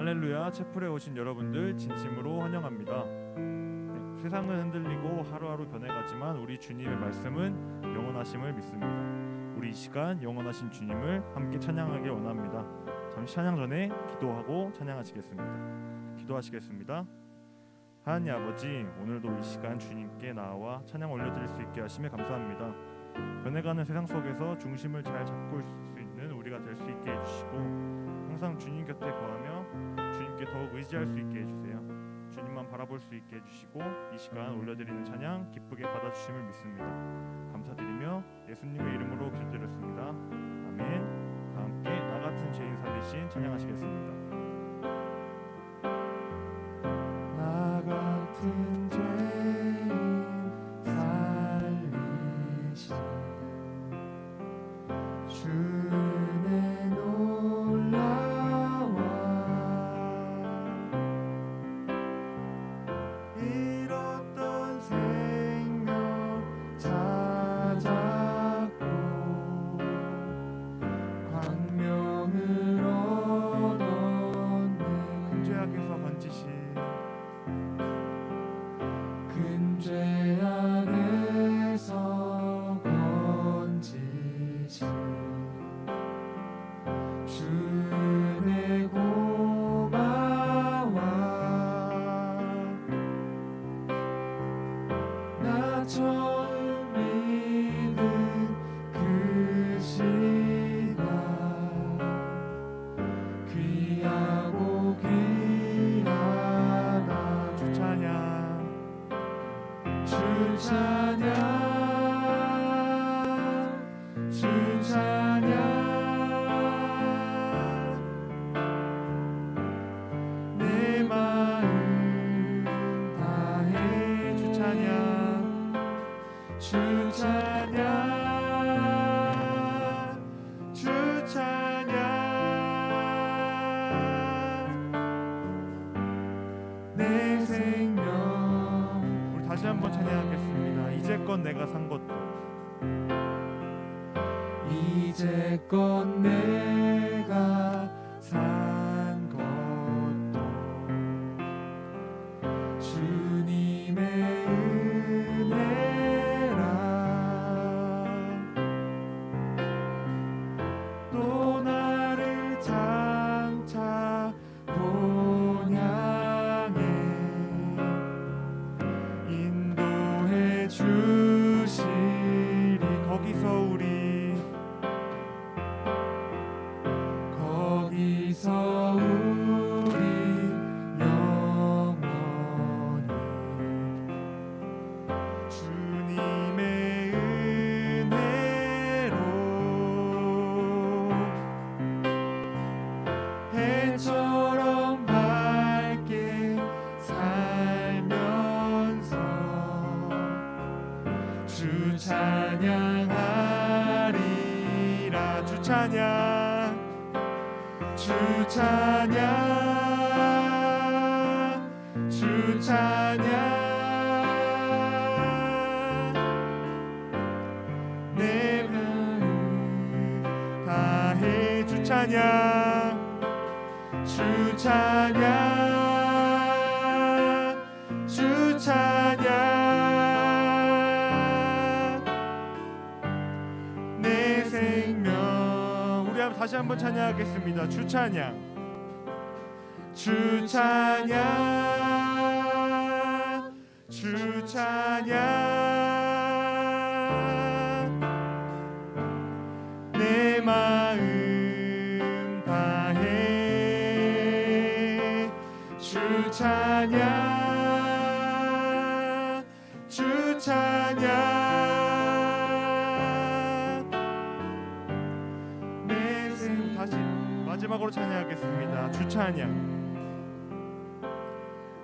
할렐루야, 채플에 오신 여러분들 진심으로 환영합니다. 네, 세상은 흔들리고 하루하루 변해가지만 우리 주님의 말씀은 영원하심을 믿습니다. 우리 이 시간 영원하신 주님을 함께 찬양하길 원합니다. 잠시 찬양 전에 기도하고 찬양하시겠습니다. 기도하시겠습니다. 하나님 아버지, 오늘도 이 시간 주님께 나와 찬양 올려드릴 수 있게 하심에 감사합니다. 변해가는 세상 속에서 중심을 잘 잡고 있을 수 있는 우리가 될 수 있게 해주시고, 항상 주님 곁에 거하며 주님께 더욱 의지할 수 있게 해주세요. 주님만 바라볼 수 있게 해주시고, 이 시간 올려드리는 찬양 기쁘게 받아주심을 믿습니다. 감사드리며 예수님의 이름으로 기도드렸습니다. 아멘. 다 함께 나 같은 죄인 살리신 찬양하시겠습니다. 나 같은 죄인 살리신 주의 놀라와 잃었던 생명 찾았고 광명을 얻었네. 큰 죄악에서 건지신 큰 죄악에서 건지신 주의 고마워. 나 처음 믿은 그 시간 귀하고 귀하다. 주 찬양, 주 찬양, 주 찬양. 내 마음 다해 주 찬양, 주 찬양, 주 찬양. 내 생명. 우리 다시 한번 찬양하겠습니다. 이제껏 내가 산 것도, 이제껏 내가 산 것도 주님의 은혜라. 또 나를 장차 본 향해 인도해 주시리. 거기서 우리 영원히 주님의 은혜로 해처럼 밝게 살면서 주 찬양하리라. 주 찬양, 주 찬양, 주 찬양. 내 마음 다해 주 찬양, 주 찬양, 주 찬양. 내 생명. 우리 다시 한번 찬양하겠습니다. 주 찬양, 주 찬양, 주 찬양. 내 마음 다해 주 찬양, 주 찬양. 다시 마지막으로 찬양하겠습니다. 주 찬양,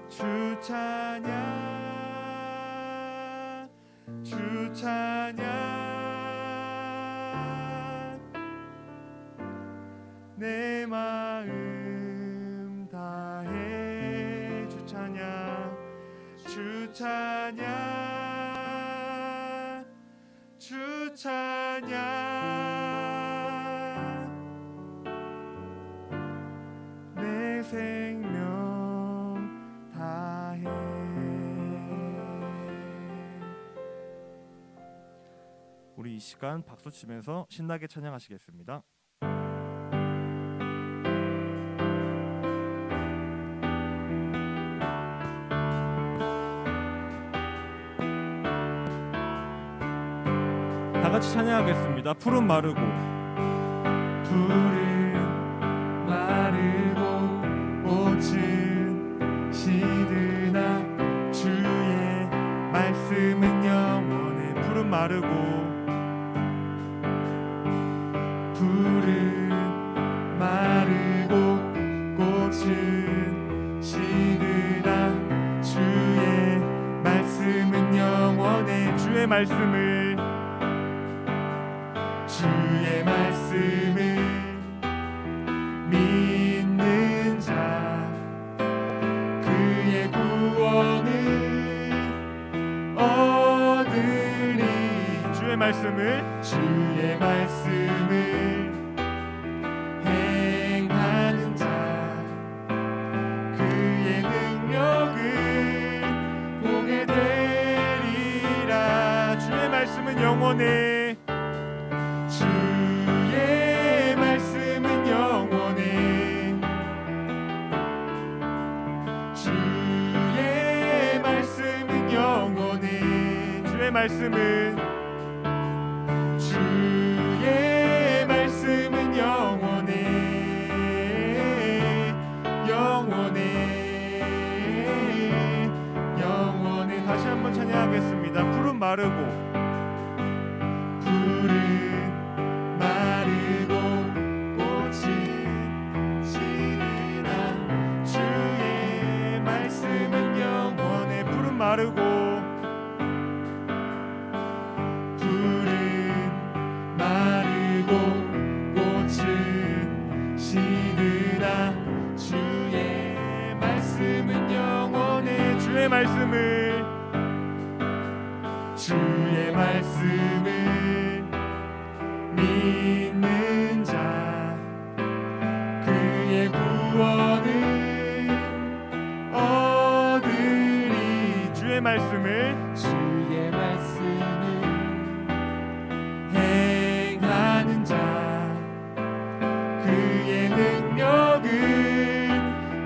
주 찬양, 주 찬양. 내 마음 다해 주 찬양, 주 찬양, 주 찬양. 내 생 우리 이 시간 박수 치면서 신나게 찬양하시겠습니다. 다 같이 찬양하겠습니다. 푸른 마르고 푸른 마르고 꽃은 시드나 주의 말씀은 영원해. 푸른 마르고 푸른 마르고 꽃은 시드나 주의 말씀은 영원해. 주의 말씀을 믿는 자 그의 구원을 얻으리. 주의 말씀을 행하는 자 그의 능력을 보게 되리라. 주의 말씀은 영원해. 주의 말씀은 영원해. 주의 말씀은 영원해. 주의 말씀은 영원해. 다시 한번 찬양하겠습니다. 푸른 마르고 꽃이 시드나 주의 말씀은 영원해. 푸른 마르고 꽃은 시드나 주의 말씀은 영원해. 주의 말씀을 믿는 자 그의 구원을 얻으리. 주의 말씀을 행하는 자 그의 능력을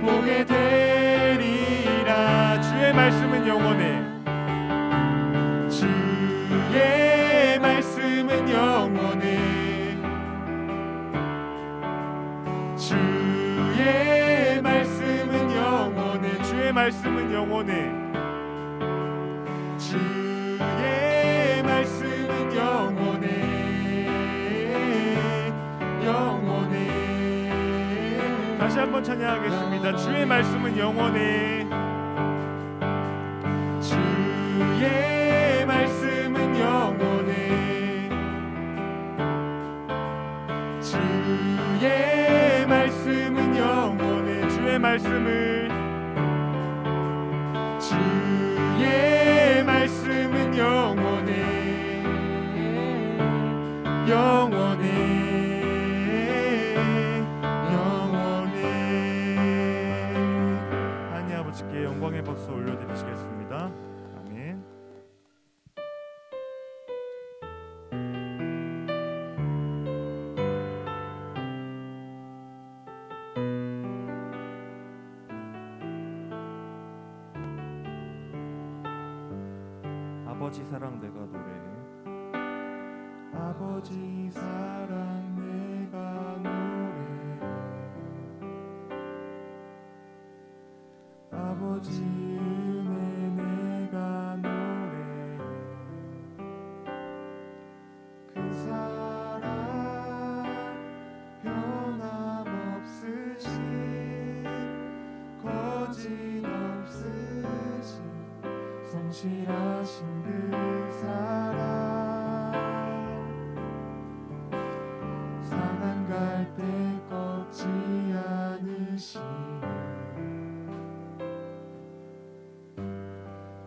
보게 되리라. 주의 말씀은 영원해. 주의 말씀은 영원해. 주의 말씀은 영원해. 주의 말씀은 영원해. 주의 말씀은 영원해. 다시 한번 찬양하겠습니다. 주의 말씀은 영원해. 주의 말씀은 영원해. 주의 말씀은 영원해. 주의 말씀을 주의 말씀은 영원해. 하나님 아버지께 영광의 박수 올려드리시겠습니다. 아멘. 아버지 사랑 내가 노래해. 아버지 사랑 내가 노래해. 아버지 은혜 내가 노래해. 그 사랑 변함없으신 거짓없으신 성실하신 그 사랑 상한 갈대 꺾지 않으시네.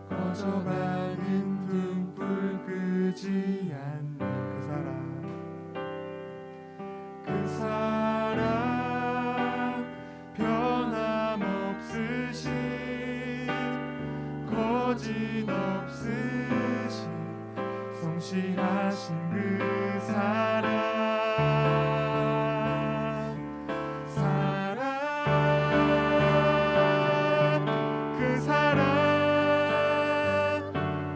꺼져가는 등불 끄지 않는 그 사랑 변함없으신 거짓없으신 성실하신 그 사랑 그 사랑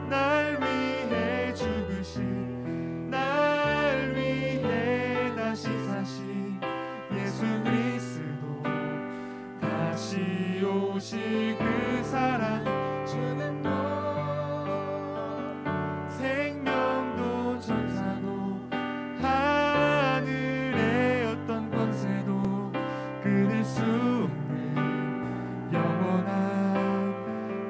날 위해 죽으신 날 위해 다시 사신 예수 그리스도 다시 오실 그 사랑 주님도 생명도 천사도 하늘의 어떤 권세도 끊을 수 없는 영원한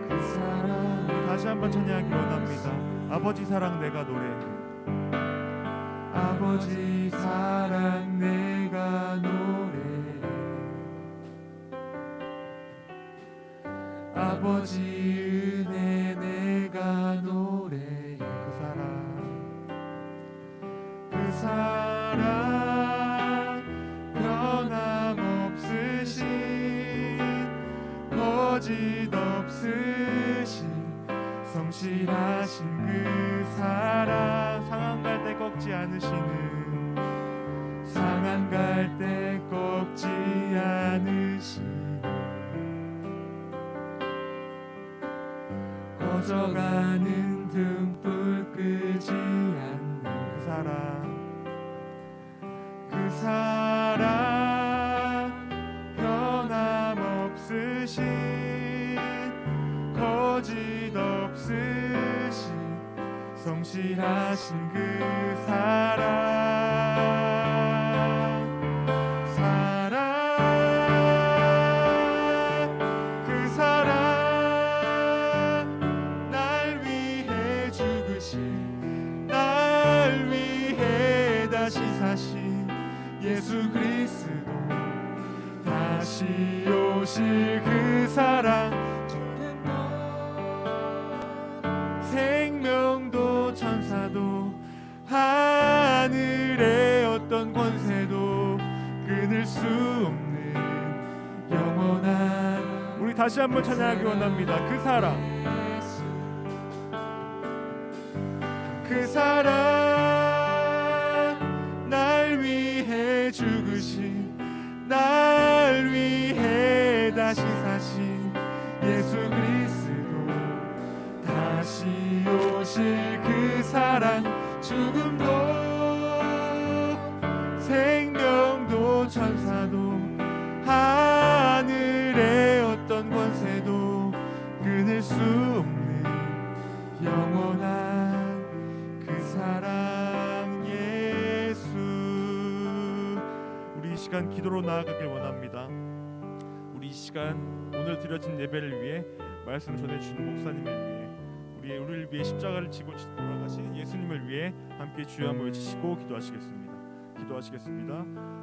그 사랑. 다시 한번 찬양하기 원합니다. 아버지 사랑 내가 노래해. 아버지 사랑 내가 노래해. 아버지 은혜 내가 노래해. 그 사랑 변함없으신 거짓 없으신 성실하신 그 사랑 상한 갈 때 꺾지 않으시는 상한 갈 때 꺾지 않으시는 꺼져가는 등불 끄지 않는 그 사랑 변함없으신 거짓 없으신 성실하신 그 그 사랑 날 위해 죽으신 날 위해 다시 사신 예수 그리스도 다시 오실 그 사랑 생명도 천사도 하늘의 어떤 권세도 끊을 수 없는 영원한 우리 다시 한번 찬양하기 원합니다. 그 사랑 날 위해 죽으신 날 위해 다시 사신 예수 그리스도 다시 오실 그 사랑 죽음도 생명도 천사도 하늘의 어떤 권세도 끊을 수 없는 영원한 그 사랑 예수. 우리 이 시간 기도로 나아가길 원합니다. 우리 이 시간 오늘 드려진 예배를 위해 말씀 전해주신 목사님을 위해 우리를 위해 십자가를 지고 돌아가신 예수님을 위해 함께 주여 한번 외치시고 기도하시겠습니다.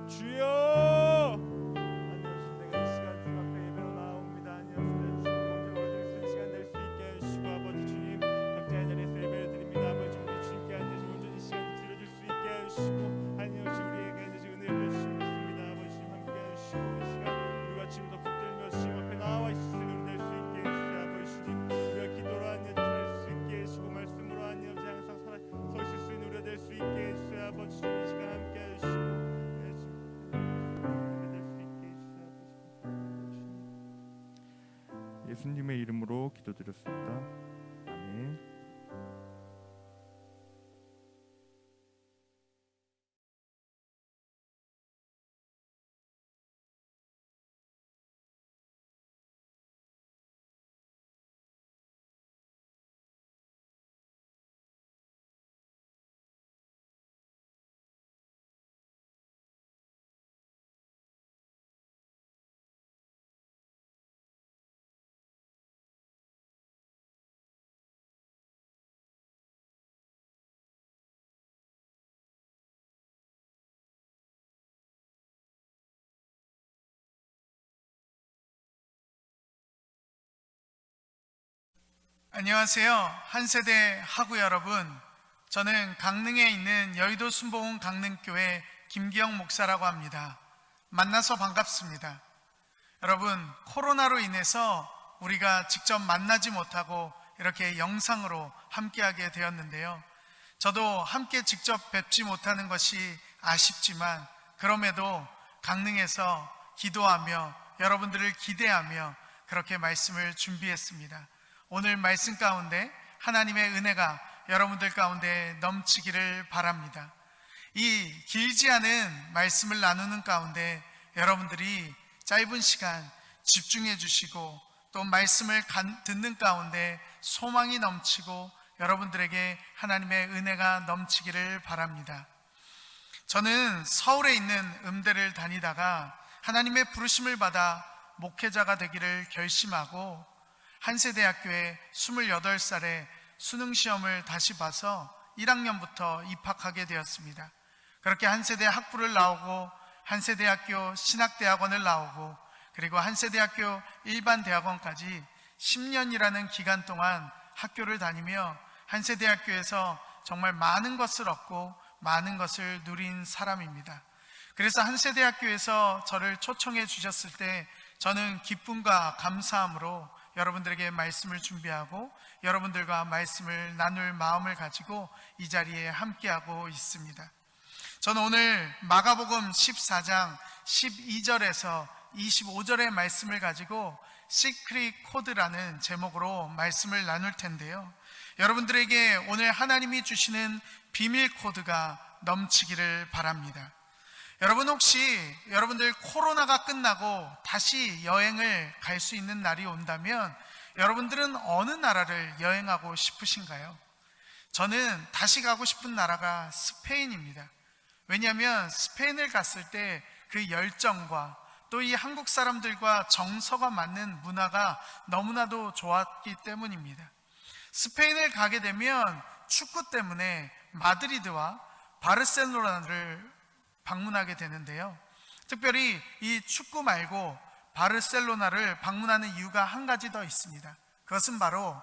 주여! 아니었으면 내가 이 시간 주님 앞에 예배로 나옵니다. 아니었으면 주님 먼저 오늘 시간 될 수 있게 해주시고 아버지 주님 각자의 자리에서 예배를 드립니다. 아버지 우리 주님께 앉으시고 온전히 시간 드려줄 수 있게 해주시고 아니었으면 우리에게 앉으시 은혜를 주시겠습니다. 아버지 주님 함께 해주시고 이 시간 우리가 아침부터 붙들며 주님 앞에 나와 있을 수 있게 해주세요. 아버지 주님 우리가 기도로 앉아 될 수 있게 해주시고 말씀으로 앉아 항상 서 있을 수 있는 우리가 될 수 있게 해주세요. 아버지 주님 이 시간 함께 해주시고 예수님의 이름으로 기도드렸습니다. 아멘. 안녕하세요. 한세대 하구 여러분. 저는 강릉에 있는 여의도 순복음 강릉교회 김기영 목사라고 합니다. 만나서 반갑습니다. 여러분, 코로나로 인해서 우리가 직접 만나지 못하고 이렇게 영상으로 함께하게 되었는데요. 저도 함께 직접 뵙지 못하는 것이 아쉽지만 그럼에도 강릉에서 기도하며 여러분들을 기대하며 그렇게 말씀을 준비했습니다. 오늘 말씀 가운데 하나님의 은혜가 여러분들 가운데 넘치기를 바랍니다. 이 길지 않은 말씀을 나누는 가운데 여러분들이 짧은 시간 집중해 주시고 또 말씀을 듣는 가운데 소망이 넘치고 여러분들에게 하나님의 은혜가 넘치기를 바랍니다. 저는 서울에 있는 음대를 다니다가 하나님의 부르심을 받아 목회자가 되기를 결심하고 한세대학교에 28살에 수능시험을 다시 봐서 1학년부터 입학하게 되었습니다. 그렇게 한세대 학부를 나오고 한세대학교 신학대학원을 나오고 그리고 한세대학교 일반대학원까지 10년이라는 기간 동안 학교를 다니며 한세대학교에서 정말 많은 것을 얻고 많은 것을 누린 사람입니다. 그래서 한세대학교에서 저를 초청해 주셨을 때 저는 기쁨과 감사함으로 여러분들에게 말씀을 준비하고 여러분들과 말씀을 나눌 마음을 가지고 이 자리에 함께하고 있습니다. 저는 오늘 마가복음 14장 12절에서 25절의 말씀을 가지고 시크릿 코드라는 제목으로 말씀을 나눌 텐데요. 여러분들에게 오늘 하나님이 주시는 비밀 코드가 넘치기를 바랍니다. 여러분 혹시 여러분들 코로나가 끝나고 다시 여행을 갈 수 있는 날이 온다면 여러분들은 어느 나라를 여행하고 싶으신가요? 저는 다시 가고 싶은 나라가 스페인입니다. 왜냐하면 스페인을 갔을 때 그 열정과 또 이 한국 사람들과 정서가 맞는 문화가 너무나도 좋았기 때문입니다. 스페인을 가게 되면 축구 때문에 마드리드와 바르셀로나를 방문하게 되는데요. 특별히 이 축구 말고 바르셀로나를 방문하는 이유가 한 가지 더 있습니다. 그것은 바로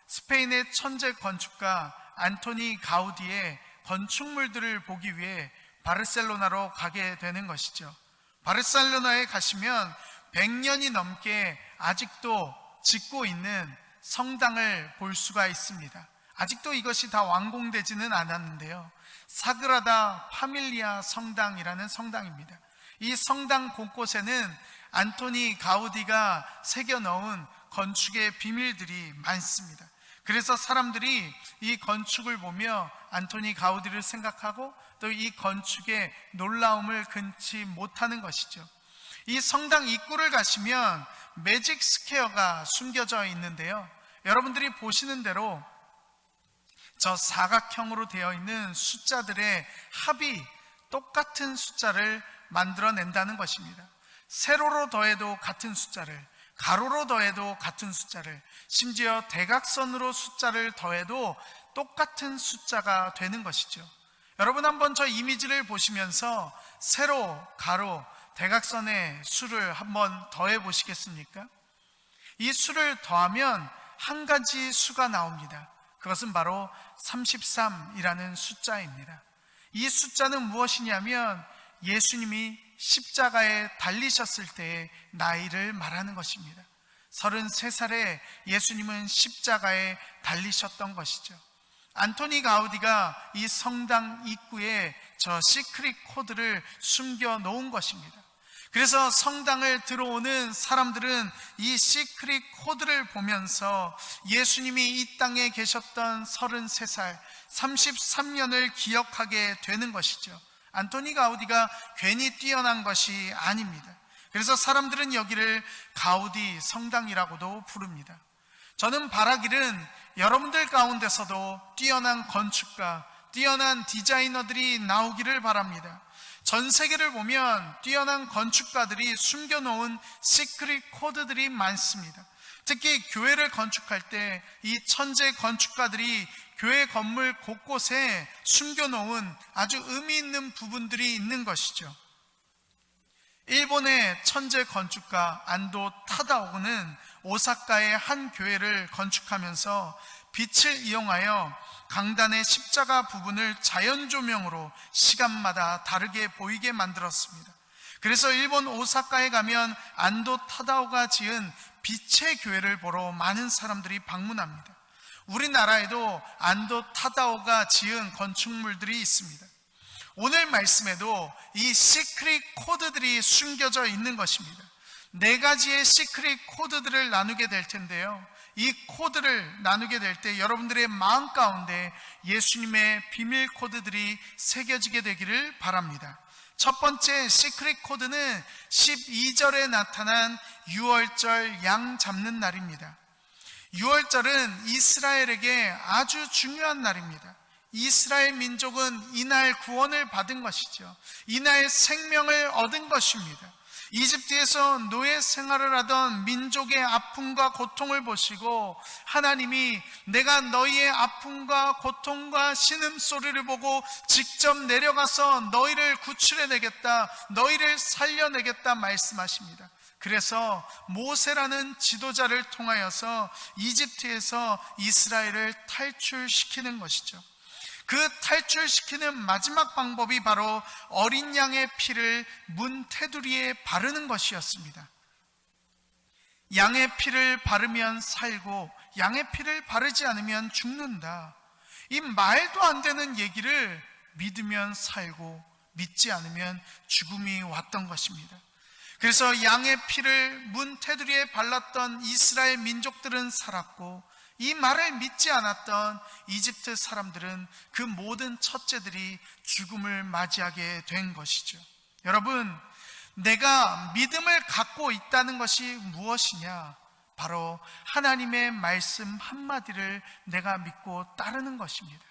스페인의 천재 건축가 안토니 가우디의 건축물들을 보기 위해 바르셀로나로 가게 되는 것이죠. 바르셀로나에 가시면 100년이 넘게 아직도 짓고 있는 성당을 볼 수가 있습니다. 아직도 이것이 다 완공되지는 않았는데요. 사그라다 파밀리아 성당이라는 성당입니다. 이 성당 곳곳에는 안토니 가우디가 새겨넣은 건축의 비밀들이 많습니다. 그래서 사람들이 이 건축을 보며 안토니 가우디를 생각하고 또 이 건축의 놀라움을 금치 못하는 것이죠. 이 성당 입구를 가시면 매직 스퀘어가 숨겨져 있는데요. 여러분들이 보시는 대로 저 사각형으로 되어 있는 숫자들의 합이 똑같은 숫자를 만들어낸다는 것입니다. 세로로 더해도 같은 숫자를, 가로로 더해도 같은 숫자를, 심지어 대각선으로 숫자를 더해도 똑같은 숫자가 되는 것이죠. 여러분 한번 저 이미지를 보시면서 세로, 가로, 대각선의 수를 한번 더해 보시겠습니까? 이 수를 더하면 한 가지 수가 나옵니다. 그것은 바로 33이라는 숫자입니다. 이 숫자는 무엇이냐면 예수님이 십자가에 달리셨을 때의 나이를 말하는 것입니다. 33살에 예수님은 십자가에 달리셨던 것이죠. 안토니 가우디가 이 성당 입구에 저 시크릿 코드를 숨겨 놓은 것입니다. 그래서 성당을 들어오는 사람들은 이 시크릿 코드를 보면서 예수님이 이 땅에 계셨던 33살, 33년을 기억하게 되는 것이죠. 안토니 가우디가 괜히 뛰어난 것이 아닙니다. 그래서 사람들은 여기를 가우디 성당이라고도 부릅니다. 저는 바라기는 여러분들 가운데서도 뛰어난 건축가, 뛰어난 디자이너들이 나오기를 바랍니다. 전 세계를 보면 뛰어난 건축가들이 숨겨놓은 시크릿 코드들이 많습니다. 특히 교회를 건축할 때 이 천재 건축가들이 교회 건물 곳곳에 숨겨놓은 아주 의미 있는 부분들이 있는 것이죠. 일본의 천재 건축가 안도 타다오는 오사카의 한 교회를 건축하면서 빛을 이용하여 강단의 십자가 부분을 자연 조명으로 시간마다 다르게 보이게 만들었습니다. 그래서 일본 오사카에 가면 안도 타다오가 지은 빛의 교회를 보러 많은 사람들이 방문합니다. 우리나라에도 안도 타다오가 지은 건축물들이 있습니다. 오늘 말씀에도 이 시크릿 코드들이 숨겨져 있는 것입니다. 4가지의 시크릿 코드들을 나누게 될 텐데요, 이 코드를 나누게 될 때 여러분들의 마음 가운데 예수님의 비밀 코드들이 새겨지게 되기를 바랍니다. 첫 번째 시크릿 코드는 12절에 나타난 유월절 양 잡는 날입니다. 유월절은 이스라엘에게 아주 중요한 날입니다. 이스라엘 민족은 이날 구원을 받은 것이죠. 이날 생명을 얻은 것입니다. 이집트에서 노예 생활을 하던 민족의 아픔과 고통을 보시고 하나님이 내가 너희의 아픔과 고통과 신음소리를 보고 직접 내려가서 너희를 구출해내겠다, 너희를 살려내겠다 말씀하십니다. 그래서 모세라는 지도자를 통하여서 이집트에서 이스라엘을 탈출시키는 것이죠. 그 탈출시키는 마지막 방법이 바로 어린 양의 피를 문 테두리에 바르는 것이었습니다. 양의 피를 바르면 살고 양의 피를 바르지 않으면 죽는다. 이 말도 안 되는 얘기를 믿으면 살고 믿지 않으면 죽음이 왔던 것입니다. 그래서 양의 피를 문 테두리에 발랐던 이스라엘 민족들은 살았고, 이 말을 믿지 않았던 이집트 사람들은 그 모든 첫째들이 죽음을 맞이하게 된 것이죠. 여러분, 내가 믿음을 갖고 있다는 것이 무엇이냐? 바로 하나님의 말씀 한마디를 내가 믿고 따르는 것입니다.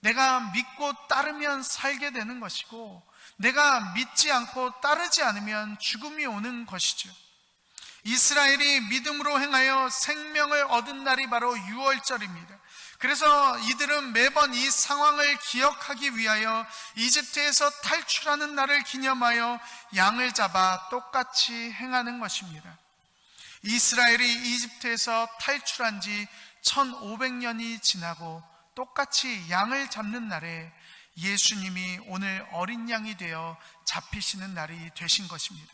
내가 믿고 따르면 살게 되는 것이고, 내가 믿지 않고 따르지 않으면 죽음이 오는 것이죠. 이스라엘이 믿음으로 행하여 생명을 얻은 날이 바로 유월절입니다. 그래서 이들은 매번 이 상황을 기억하기 위하여 이집트에서 탈출하는 날을 기념하여 양을 잡아 똑같이 행하는 것입니다. 이스라엘이 이집트에서 탈출한 지 1500년이 지나고 똑같이 양을 잡는 날에 예수님이 오늘 어린 양이 되어 잡히시는 날이 되신 것입니다.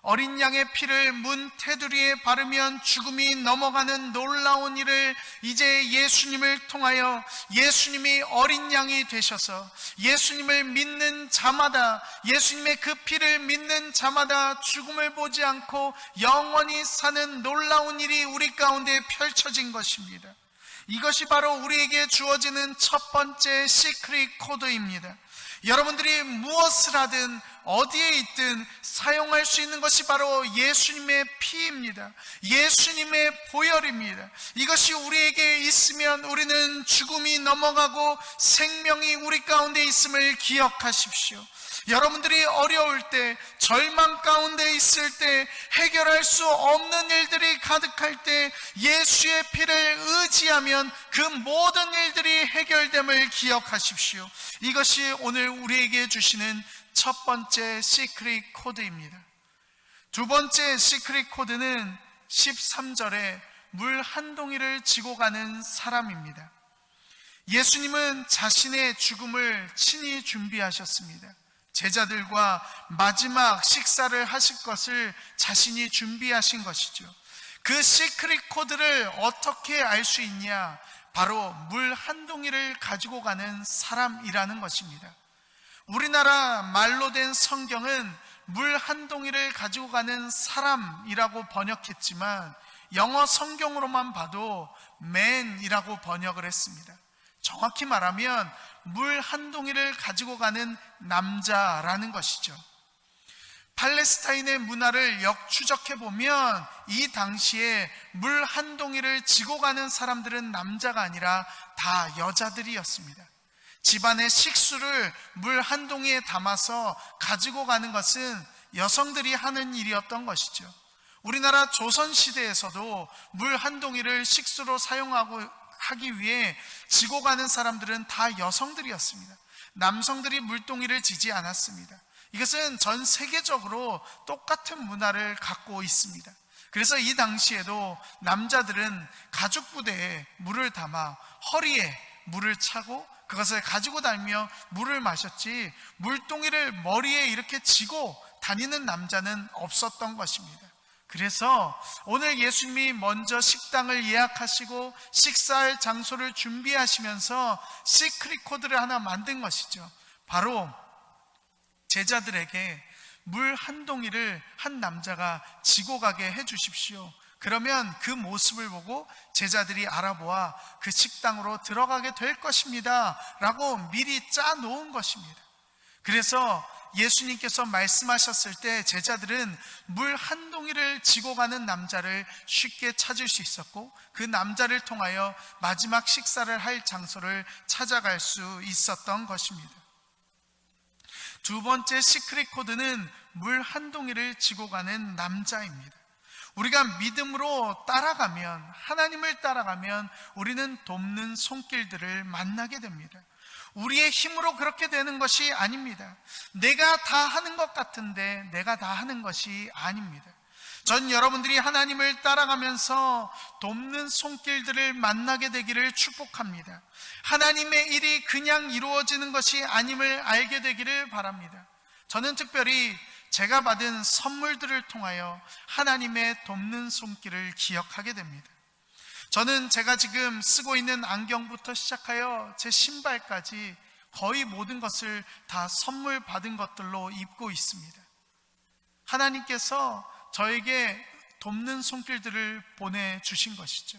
어린 양의 피를 문 테두리에 바르면 죽음이 넘어가는 놀라운 일을 이제 예수님을 통하여, 예수님이 어린 양이 되셔서 예수님을 믿는 자마다, 예수님의 그 피를 믿는 자마다 죽음을 보지 않고 영원히 사는 놀라운 일이 우리 가운데 펼쳐진 것입니다. 이것이 바로 우리에게 주어지는 첫 번째 시크릿 코드입니다. 여러분들이 무엇을 하든 어디에 있든 사용할 수 있는 것이 바로 예수님의 피입니다. 예수님의 보혈입니다. 이것이 우리에게 있으면 우리는 죽음이 넘어가고 생명이 우리 가운데 있음을 기억하십시오. 여러분들이 어려울 때, 절망 가운데 있을 때, 해결할 수 없는 일들이 가득할 때 예수의 피를 의지하면 그 모든 일들이 해결됨을 기억하십시오. 이것이 오늘 우리에게 주시는 첫 번째 시크릿 코드입니다. 두 번째 시크릿 코드는 13절에 물 한 동이를 지고 가는 사람입니다. 예수님은 자신의 죽음을 친히 준비하셨습니다. 제자들과 마지막 식사를 하실 것을 자신이 준비하신 것이죠. 그 시크릿 코드를 어떻게 알 수 있냐? 바로 물 한 동이를 가지고 가는 사람이라는 것입니다. 우리나라 말로 된 성경은 물 한 동이를 가지고 가는 사람이라고 번역했지만 영어 성경으로만 봐도 man이라고 번역을 했습니다. 정확히 말하면 물 한 동이를 가지고 가는 남자라는 것이죠. 팔레스타인의 문화를 역추적해 보면 이 당시에 물 한 동이를 지고 가는 사람들은 남자가 아니라 다 여자들이었습니다. 집안의 식수를 물 한 동이에 담아서 가지고 가는 것은 여성들이 하는 일이었던 것이죠. 우리나라 조선시대에서도 물 한 동이를 식수로 하기 위해 지고 가는 사람들은 다 여성들이었습니다. 남성들이 물동이를 지지 않았습니다. 이것은 전 세계적으로 똑같은 문화를 갖고 있습니다. 그래서 이 당시에도 남자들은 가죽 부대에 물을 담아 허리에 물을 차고 그것을 가지고 다니며 물을 마셨지, 물동이를 머리에 이렇게 지고 다니는 남자는 없었던 것입니다. 그래서 오늘 예수님이 먼저 식당을 예약하시고 식사할 장소를 준비하시면서 시크릿 코드를 하나 만든 것이죠. 바로 제자들에게 물 한 동이를 한 남자가 지고 가게 해 주십시오. 그러면 그 모습을 보고 제자들이 알아보아 그 식당으로 들어가게 될 것입니다 라고 미리 짜 놓은 것입니다. 그래서 예수님께서 말씀하셨을 때 제자들은 물 한 동이를 지고 가는 남자를 쉽게 찾을 수 있었고, 그 남자를 통하여 마지막 식사를 할 장소를 찾아갈 수 있었던 것입니다. 두 번째 시크릿 코드는 물 한 동이를 지고 가는 남자입니다. 우리가 믿음으로 따라가면, 하나님을 따라가면 우리는 돕는 손길들을 만나게 됩니다. 우리의 힘으로 그렇게 되는 것이 아닙니다. 내가 다 하는 것 같은데 내가 다 하는 것이 아닙니다. 전 여러분들이 하나님을 따라가면서 돕는 손길들을 만나게 되기를 축복합니다. 하나님의 일이 그냥 이루어지는 것이 아님을 알게 되기를 바랍니다. 저는 특별히 제가 받은 선물들을 통하여 하나님의 돕는 손길을 기억하게 됩니다. 저는 제가 지금 쓰고 있는 안경부터 시작하여 제 신발까지 거의 모든 것을 다 선물 받은 것들로 입고 있습니다. 하나님께서 저에게 돕는 손길들을 보내주신 것이죠.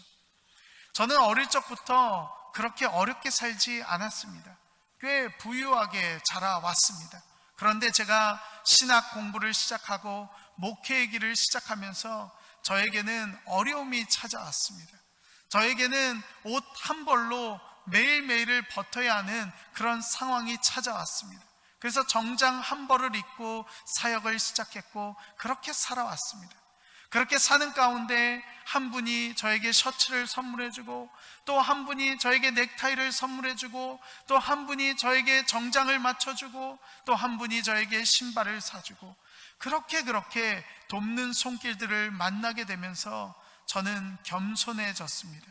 저는 어릴 적부터 그렇게 어렵게 살지 않았습니다. 꽤 부유하게 자라왔습니다. 그런데 제가 신학 공부를 시작하고 목회의 길을 시작하면서 저에게는 어려움이 찾아왔습니다. 저에게는 옷 한 벌로 매일매일을 버텨야 하는 그런 상황이 찾아왔습니다. 그래서 정장 한 벌을 입고 사역을 시작했고 그렇게 살아왔습니다. 그렇게 사는 가운데 한 분이 저에게 셔츠를 선물해주고, 또 한 분이 저에게 넥타이를 선물해주고, 또 한 분이 저에게 정장을 맞춰주고, 또 한 분이 저에게 신발을 사주고, 그렇게 돕는 손길들을 만나게 되면서 저는 겸손해졌습니다.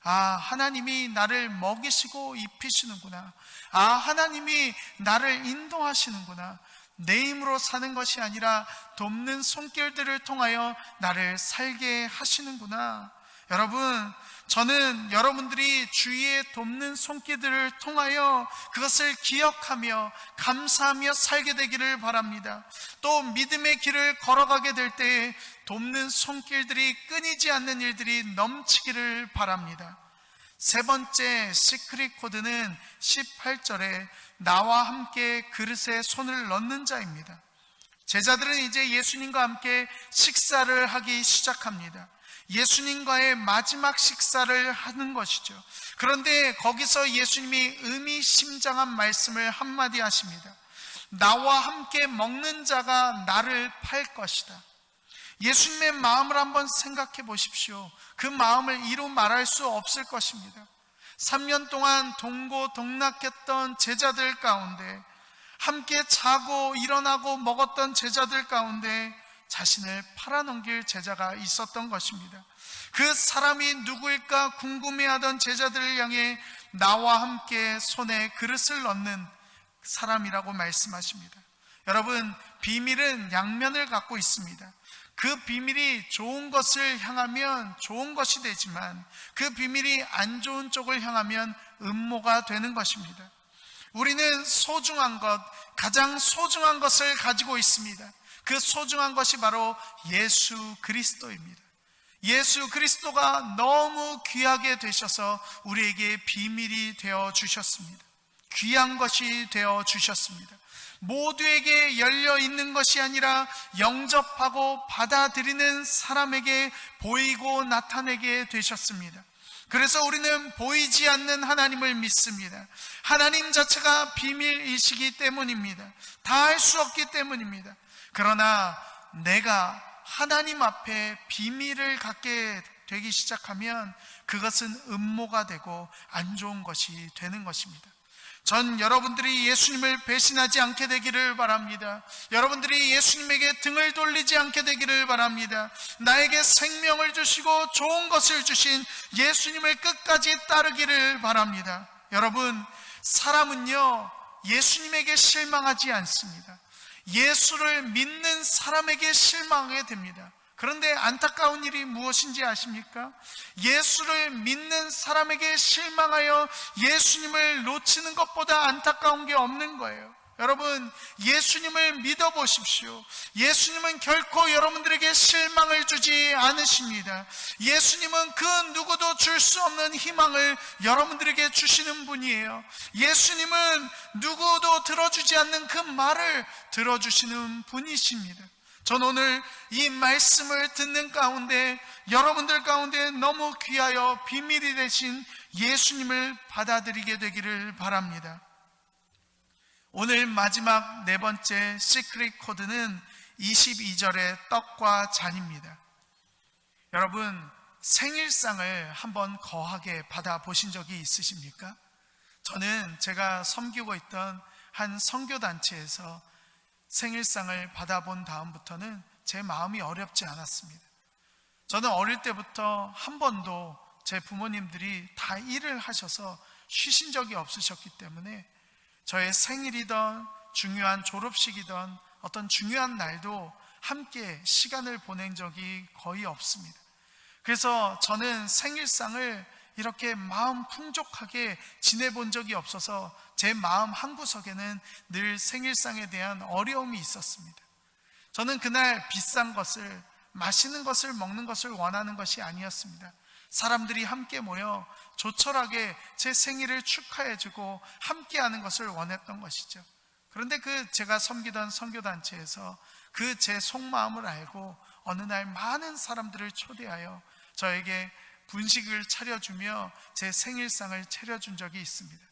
아, 하나님이 나를 먹이시고 입히시는구나. 아, 하나님이 나를 인도하시는구나. 내 힘으로 사는 것이 아니라 돕는 손길들을 통하여 나를 살게 하시는구나. 여러분, 저는 여러분들이 주위에 돕는 손길들을 통하여 그것을 기억하며 감사하며 살게 되기를 바랍니다. 또 믿음의 길을 걸어가게 될 때에 돕는 손길들이 끊이지 않는 일들이 넘치기를 바랍니다. 세 번째 시크릿 코드는 18절에 나와 함께 그릇에 손을 넣는 자입니다. 제자들은 이제 예수님과 함께 식사를 하기 시작합니다. 예수님과의 마지막 식사를 하는 것이죠. 그런데 거기서 예수님이 의미심장한 말씀을 한마디 하십니다. 나와 함께 먹는 자가 나를 팔 것이다. 예수님의 마음을 한번 생각해 보십시오. 그 마음을 이루 말할 수 없을 것입니다. 3년 동안 동고동락했던 제자들 가운데, 함께 자고 일어나고 먹었던 제자들 가운데 자신을 팔아넘길 제자가 있었던 것입니다. 그 사람이 누구일까 궁금해하던 제자들을 향해 나와 함께 손에 그릇을 넣는 사람이라고 말씀하십니다. 여러분, 비밀은 양면을 갖고 있습니다. 그 비밀이 좋은 것을 향하면 좋은 것이 되지만, 그 비밀이 안 좋은 쪽을 향하면 음모가 되는 것입니다. 우리는 소중한 것, 가장 소중한 것을 가지고 있습니다. 그 소중한 것이 바로 예수 그리스도입니다. 예수 그리스도가 너무 귀하게 되셔서 우리에게 비밀이 되어 주셨습니다. 귀한 것이 되어 주셨습니다. 모두에게 열려 있는 것이 아니라 영접하고 받아들이는 사람에게 보이고 나타내게 되셨습니다. 그래서 우리는 보이지 않는 하나님을 믿습니다. 하나님 자체가 비밀이시기 때문입니다. 다 알 수 없기 때문입니다. 그러나 내가 하나님 앞에 비밀을 갖게 되기 시작하면 그것은 음모가 되고 안 좋은 것이 되는 것입니다. 전 여러분들이 예수님을 배신하지 않게 되기를 바랍니다. 여러분들이 예수님에게 등을 돌리지 않게 되기를 바랍니다. 나에게 생명을 주시고 좋은 것을 주신 예수님을 끝까지 따르기를 바랍니다. 여러분, 사람은요, 예수님에게 실망하지 않습니다. 예수를 믿는 사람에게 실망하게 됩니다. 그런데 안타까운 일이 무엇인지 아십니까? 예수를 믿는 사람에게 실망하여 예수님을 놓치는 것보다 안타까운 게 없는 거예요. 여러분, 예수님을 믿어보십시오. 예수님은 결코 여러분들에게 실망을 주지 않으십니다. 예수님은 그 누구도 줄 수 없는 희망을 여러분들에게 주시는 분이에요. 예수님은 누구도 들어주지 않는 그 말을 들어주시는 분이십니다. 전 오늘 이 말씀을 듣는 가운데 여러분들 가운데 너무 귀하여 비밀이 되신 예수님을 받아들이게 되기를 바랍니다. 오늘 마지막 네 번째 시크릿 코드는 22절의 떡과 잔입니다. 여러분, 생일상을 한번 거하게 받아보신 적이 있으십니까? 저는 제가 섬기고 있던 한 선교단체에서 생일상을 받아본 다음부터는 제 마음이 어렵지 않았습니다. 저는 어릴 때부터 한 번도 제 부모님들이 다 일을 하셔서 쉬신 적이 없으셨기 때문에 저의 생일이든 중요한 졸업식이든 어떤 중요한 날도 함께 시간을 보낸 적이 거의 없습니다. 그래서 저는 생일상을 이렇게 마음 풍족하게 지내본 적이 없어서 제 마음 한구석에는 늘 생일상에 대한 어려움이 있었습니다. 저는 그날 비싼 것을, 맛있는 것을 먹는 것을 원하는 것이 아니었습니다. 사람들이 함께 모여 조촐하게 제 생일을 축하해주고 함께하는 것을 원했던 것이죠. 그런데 제가 섬기던 선교단체에서 그 제 속마음을 알고 어느 날 많은 사람들을 초대하여 저에게 분식을 차려주며 제 생일상을 차려준 적이 있습니다.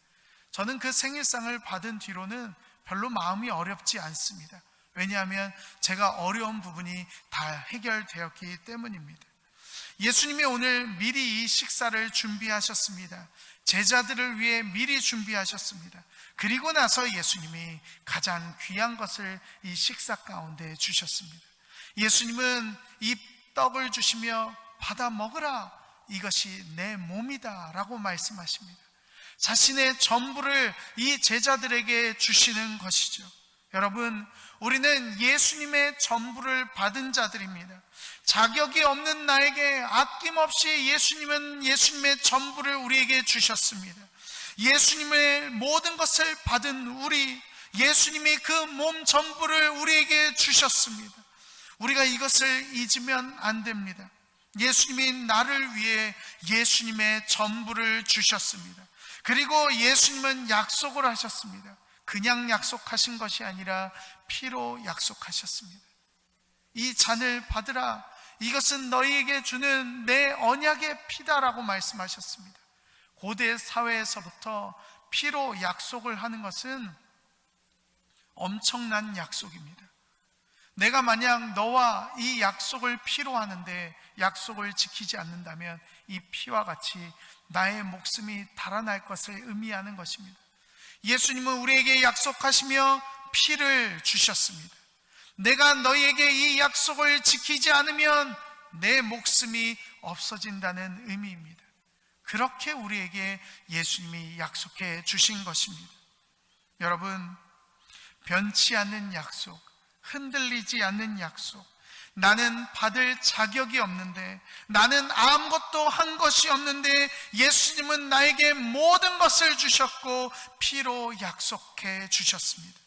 저는 그 생일상을 받은 뒤로는 별로 마음이 어렵지 않습니다. 왜냐하면 제가 어려운 부분이 다 해결되었기 때문입니다. 예수님이 오늘 미리 이 식사를 준비하셨습니다. 제자들을 위해 미리 준비하셨습니다. 그리고 나서 예수님이 가장 귀한 것을 이 식사 가운데 주셨습니다. 예수님은 이 떡을 주시며 받아 먹으라, 이것이 내 몸이다 라고 말씀하십니다. 자신의 전부를 이 제자들에게 주시는 것이죠. 여러분, 우리는 예수님의 전부를 받은 자들입니다. 자격이 없는 나에게 아낌없이 예수님은 예수님의 전부를 우리에게 주셨습니다. 예수님의 모든 것을 받은 우리, 예수님이 그 몸 전부를 우리에게 주셨습니다. 우리가 이것을 잊으면 안 됩니다. 예수님이 나를 위해 예수님의 전부를 주셨습니다. 그리고 예수님은 약속을 하셨습니다. 그냥 약속하신 것이 아니라 피로 약속하셨습니다. 이 잔을 받으라, 이것은 너희에게 주는 내 언약의 피다라고 말씀하셨습니다. 고대 사회에서부터 피로 약속을 하는 것은 엄청난 약속입니다. 내가 만약 너와 이 약속을 피로 하는데 약속을 지키지 않는다면 이 피와 같이 나의 목숨이 달아날 것을 의미하는 것입니다. 예수님은 우리에게 약속하시며 피를 주셨습니다. 내가 너희에게 이 약속을 지키지 않으면 내 목숨이 없어진다는 의미입니다. 그렇게 우리에게 예수님이 약속해 주신 것입니다. 여러분, 변치 않는 약속, 흔들리지 않는 약속, 나는 받을 자격이 없는데, 나는 아무것도 한 것이 없는데 예수님은 나에게 모든 것을 주셨고 피로 약속해 주셨습니다.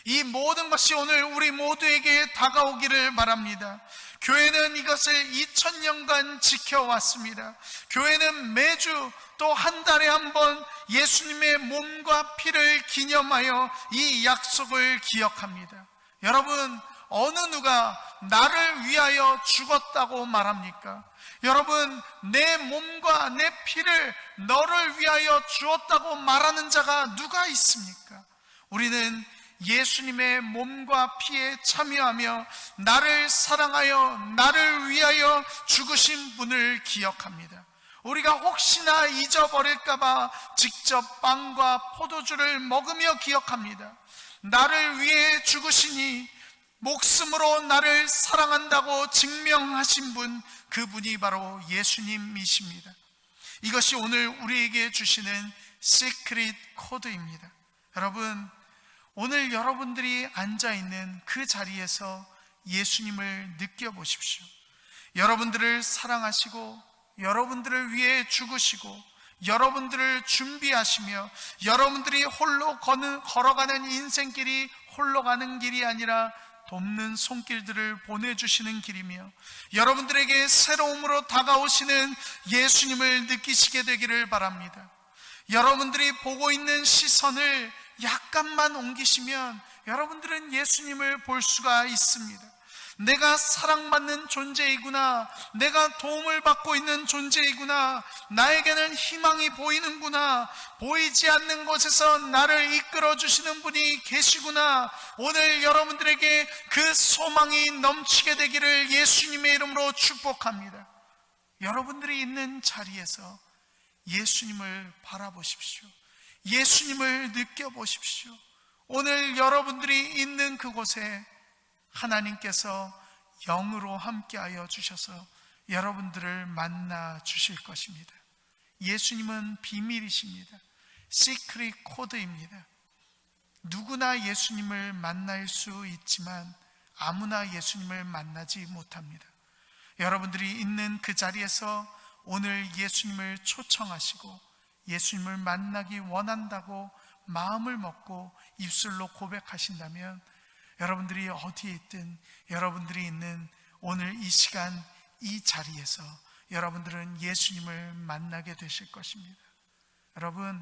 이 모든 것이 오늘 우리 모두에게 다가오기를 바랍니다. 교회는 이것을 2000년간 지켜왔습니다. 교회는 매주 또 한 달에 한 번 예수님의 몸과 피를 기념하여 이 약속을 기억합니다. 여러분, 어느 누가 나를 위하여 죽었다고 말합니까? 여러분, 내 몸과 내 피를 너를 위하여 주었다고 말하는 자가 누가 있습니까? 우리는 예수님의 몸과 피에 참여하며 나를 사랑하여 나를 위하여 죽으신 분을 기억합니다. 우리가 혹시나 잊어버릴까봐 직접 빵과 포도주를 먹으며 기억합니다. 나를 위해 죽으시니 목숨으로 나를 사랑한다고 증명하신 분, 그분이 바로 예수님이십니다. 이것이 오늘 우리에게 주시는 시크릿 코드입니다. 여러분, 오늘 여러분들이 앉아있는 그 자리에서 예수님을 느껴보십시오. 여러분들을 사랑하시고 여러분들을 위해 죽으시고 여러분들을 준비하시며 여러분들이 홀로 걸어가는 인생길이 홀로 가는 길이 아니라 돕는 손길들을 보내주시는 길이며 여러분들에게 새로움으로 다가오시는 예수님을 느끼시게 되기를 바랍니다. 여러분들이 보고 있는 시선을 약간만 옮기시면 여러분들은 예수님을 볼 수가 있습니다. 내가 사랑받는 존재이구나, 내가 도움을 받고 있는 존재이구나, 나에게는 희망이 보이는구나, 보이지 않는 곳에서 나를 이끌어 주시는 분이 계시구나. 오늘 여러분들에게 그 소망이 넘치게 되기를 예수님의 이름으로 축복합니다. 여러분들이 있는 자리에서 예수님을 바라보십시오. 예수님을 느껴보십시오. 오늘 여러분들이 있는 그곳에 하나님께서 영으로 함께하여 주셔서 여러분들을 만나 주실 것입니다. 예수님은 비밀이십니다. 시크릿 코드입니다. 누구나 예수님을 만날 수 있지만 아무나 예수님을 만나지 못합니다. 여러분들이 있는 그 자리에서 오늘 예수님을 초청하시고 예수님을 만나기 원한다고 마음을 먹고 입술로 고백하신다면 여러분들이 어디에 있든 여러분들이 있는 오늘 이 시간 이 자리에서 여러분들은 예수님을 만나게 되실 것입니다. 여러분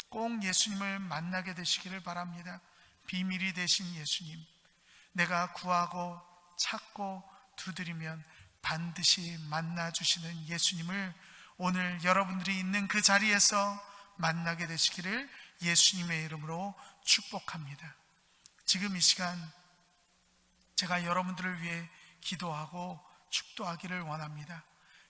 꼭 예수님을 만나게 되시기를 바랍니다. 비밀이 되신 예수님, 내가 구하고 찾고 두드리면 반드시 만나주시는 예수님을 오늘 여러분들이 있는 그 자리에서 만나게 되시기를 예수님의 이름으로 축복합니다. 지금 이 시간 제가 여러분들을 위해 기도하고 축도하기를 원합니다.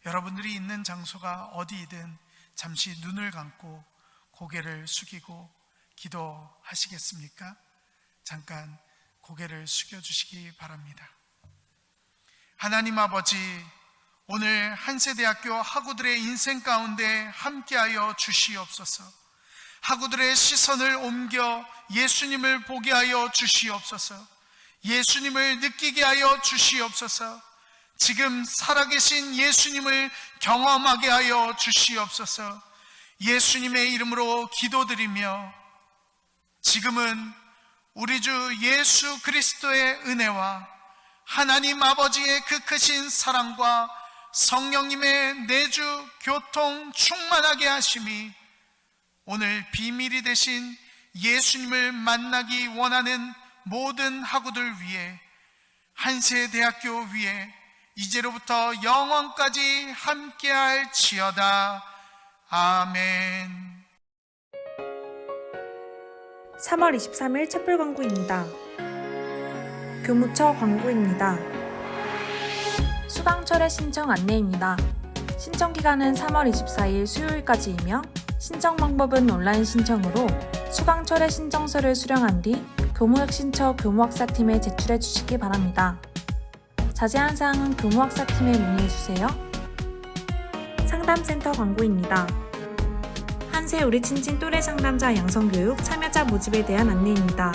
여러분들이 있는 장소가 어디이든 잠시 눈을 감고 고개를 숙이고 기도하시겠습니까? 잠깐 고개를 숙여주시기 바랍니다. 하나님 아버지, 오늘 한세대학교 학우들의 인생 가운데 함께하여 주시옵소서. 학우들의 시선을 옮겨 예수님을 보게 하여 주시옵소서. 예수님을 느끼게 하여 주시옵소서. 지금 살아계신 예수님을 경험하게 하여 주시옵소서. 예수님의 이름으로 기도드리며 지금은 우리 주 예수 그리스도의 은혜와 하나님 아버지의 그 크신 사랑과 성령님의 내주 교통 충만하게 하심이 오늘 비밀이 되신 예수님을 만나기 원하는 모든 학우들 위해 한세대학교 위에 이제로부터 영원까지 함께할지어다. 아멘. 3월 23일 촛불 광고입니다. 교무처 광고입니다. 수강철회 신청 안내입니다. 신청 기간은 3월 24일 수요일까지이며 신청 방법은 온라인 신청으로 수강철회 신청서를 수령한 뒤 교무혁신처 교무학사팀에 제출해 주시기 바랍니다. 자세한 사항은 교무학사팀에 문의해 주세요. 상담센터 광고입니다. 한세 우리 친친 또래 상담자 양성교육 참여자 모집에 대한 안내입니다.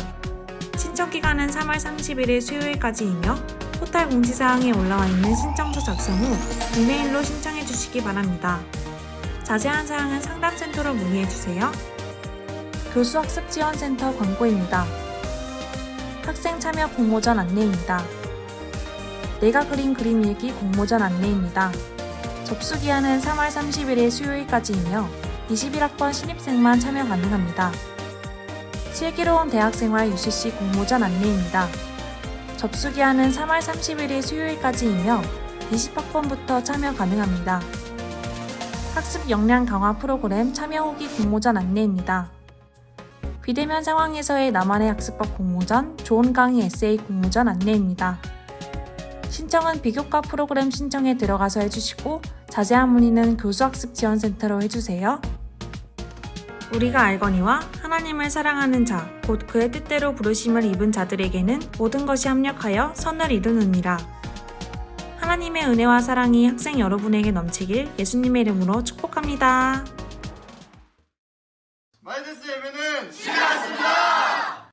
신청 기간은 3월 30일 수요일까지이며 포털 공지사항에 올라와 있는 신청서 작성 후 이메일로 신청해 주시기 바랍니다. 자세한 사항은 상담센터로 문의해 주세요. 교수학습지원센터 광고입니다. 학생 참여 공모전 안내입니다. 내가 그린 그림 일기 공모전 안내입니다. 접수 기한은 3월 30일 수요일까지이며 21학번 신입생만 참여 가능합니다. 슬기로운 대학생활 UCC 공모전 안내입니다. 접수 기한은 3월 30일 수요일까지이며 20학번부터 참여 가능합니다. 학습 역량 강화 프로그램 참여 후기 공모전 안내입니다. 비대면 상황에서의 나만의 학습법 공모전, 좋은 강의 에세이 공모전 안내입니다. 신청은 비교과 프로그램 신청에 들어가서 해주시고 자세한 문의는 교수학습지원센터로 해주세요. 우리가 알거니와 하나님을 사랑하는 자, 곧 그의 뜻대로 부르심을 입은 자들에게는 모든 것이 합력하여 선을 이루느니라. 하나님의 은혜와 사랑이 학생 여러분에게 넘치길 예수님의 이름으로 축복합니다. 마이너스 예배는 시작했습니다.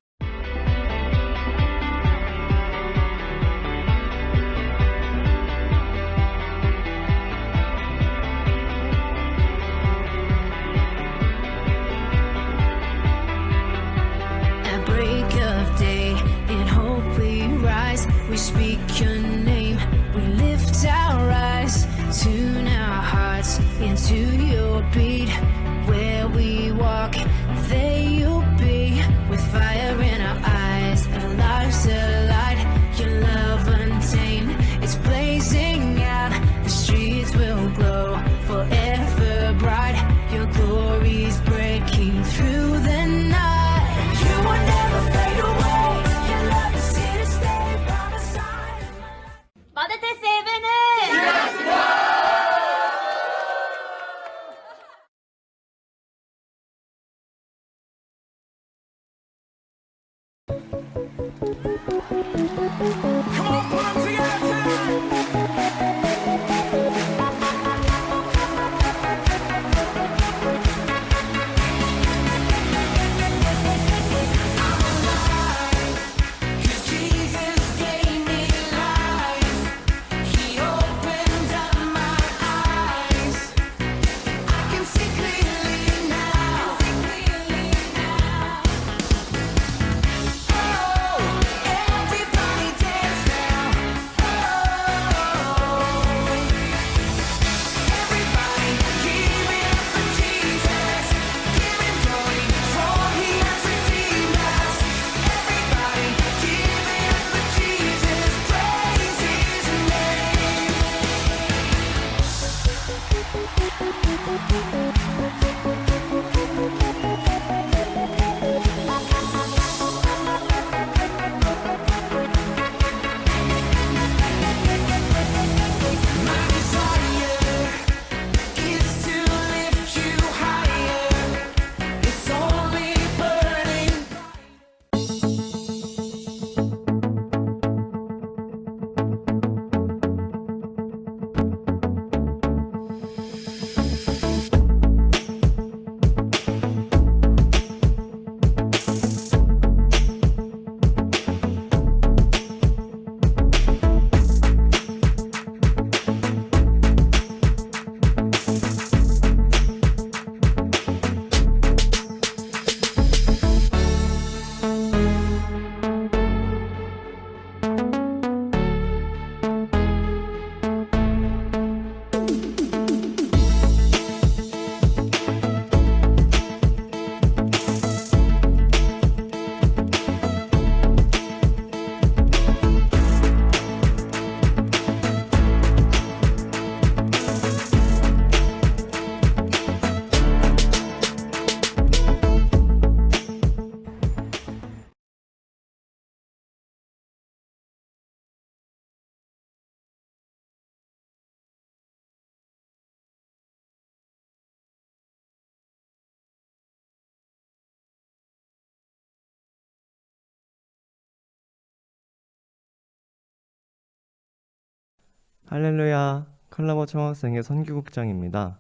할렐루야, 클러버 청학생의 선교국장입니다.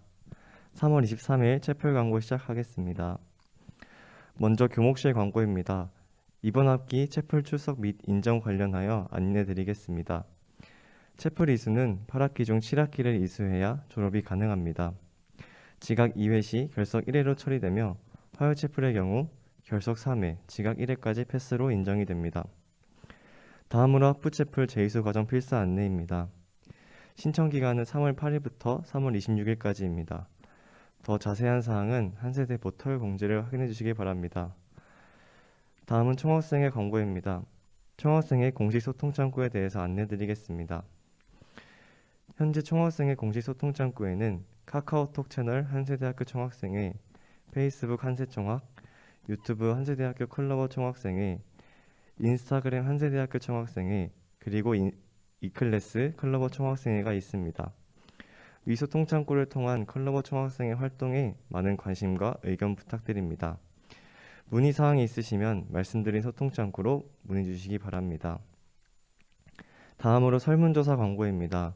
3월 23일 채플 광고 시작하겠습니다. 먼저 교목실 광고입니다. 이번 학기 채플 출석 및 인정 관련하여 안내드리겠습니다. 채플 이수는 8학기 중 7학기를 이수해야 졸업이 가능합니다. 지각 2회 시 결석 1회로 처리되며 화요 채플의 경우 결석 3회, 지각 1회까지 패스로 인정이 됩니다. 다음으로 학부 채플 재이수 과정 필수 안내입니다. 신청 기간은 3월 8일부터 3월 26일까지입니다. 더 자세한 사항은 한세대 포털 공지를 확인해 주시기 바랍니다. 다음은 총학생의 광고입니다. 총학생의 공식 소통 창구에 대해서 안내드리겠습니다. 현재 총학생의 공식 소통 창구에는 카카오톡 채널 한세대학교 총학생회, 페이스북 한세총학, 유튜브 한세대학교 클러버 총학생회, 인스타그램 한세대학교 총학생회, 그리고 이클래스 클러버 총학생회가 있습니다. 위 소통 창구를 통한 클러버 총학생회 활동에 많은 관심과 의견 부탁드립니다. 문의사항이 있으시면 말씀드린 소통 창구로 문의 주시기 바랍니다. 다음으로 설문조사 광고입니다.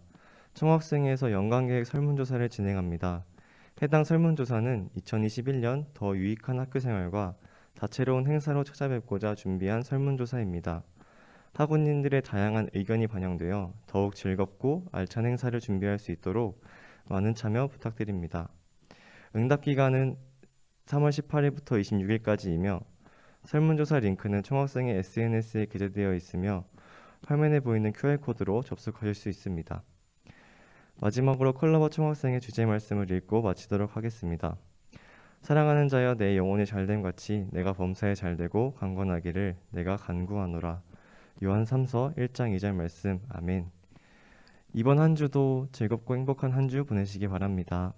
총학생회에서 연간계획 설문조사를 진행합니다. 해당 설문조사는 2021년 더 유익한 학교생활과 다채로운 행사로 찾아뵙고자 준비한 설문조사입니다. 학우님들의 다양한 의견이 반영되어 더욱 즐겁고 알찬 행사를 준비할 수 있도록 많은 참여 부탁드립니다. 응답 기간은 3월 18일부터 26일까지이며 설문조사 링크는 총학생의 SNS에 게재되어 있으며 화면에 보이는 QR코드로 접속하실 수 있습니다. 마지막으로 클러버 총학생의 주제 말씀을 읽고 마치도록 하겠습니다. 사랑하는 자여 내 영혼이 잘됨 같이 내가 범사에 잘되고 강건하기를 내가 간구하노라. 요한 3서 1장 2절 말씀. 아멘. 이번 한 주도 즐겁고 행복한 한 주 보내시기 바랍니다.